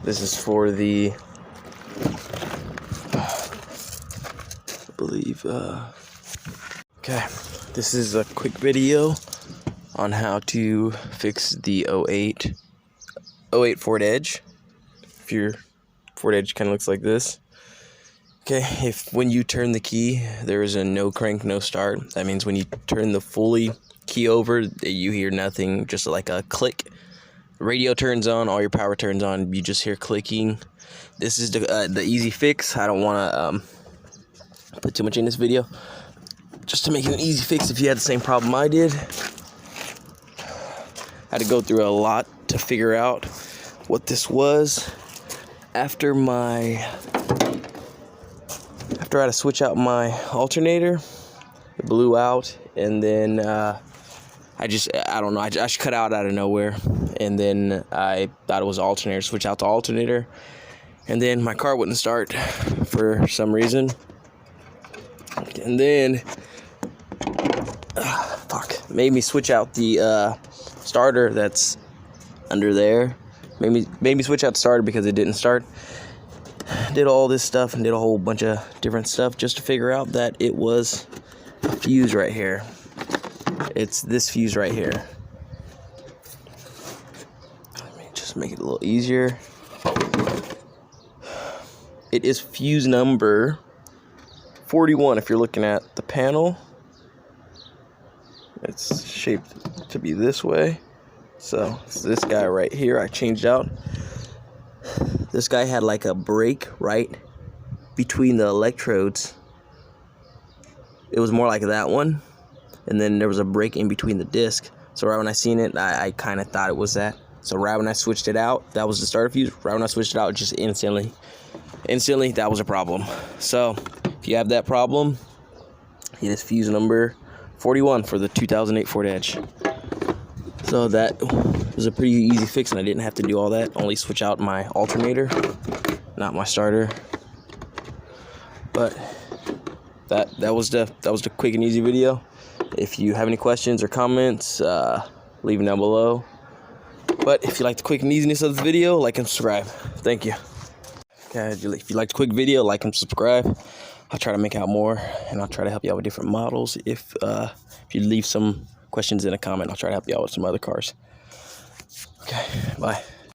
This is for the, I believe, okay, this is a quick video on how to fix the 08 Ford Edge. If your Ford Edge kind of looks like this. Okay, if when you turn the key, there is a no crank, no start. That means when you turn the fully key over, you hear nothing, just like a click. Radio turns on, all your power turns on, you just hear clicking. This is the easy fix. I don't want to put too much in this video. Just to make it an easy fix if you had the same problem I did. I had to go through a lot to figure out what this was. After I had to switch out my alternator, it blew out, and then I don't know, I just cut out of nowhere, and then I thought it was an alternator, switch out the alternator, and then my car wouldn't start for some reason, and then made me switch out the starter that's under there. Made me switch out the starter because it didn't start. Did all this stuff and did a whole bunch of different stuff just to figure out that it was a fuse right here. It's this fuse right here. Let me just make it a little easier. It is fuse number 41 if you're looking at the panel. It's shaped to be this way. So it's this guy right here I changed out. This guy had like a break right between the electrodes. It was more like that one. And then there was a break in between the disc. So right when I seen it, I kind of thought it was that. So right when I switched it out, that was the starter fuse. Right when I switched it out, just instantly, that was a problem. So if you have that problem, it is fuse number 41 for the 2008 Ford Edge. So that was a pretty easy fix, and I didn't have to do all that. Only switch out my alternator, not my starter. But that was the quick and easy video. If you have any questions or comments, leave them down below. But if you like the quick and easiness of the video, like and subscribe. Thank you. Okay, if you like the quick video, like and subscribe. I'll try to make out more, and I'll try to help you out with different models. If you leave some questions in a comment, I'll try to help you out with some other cars. Okay, bye.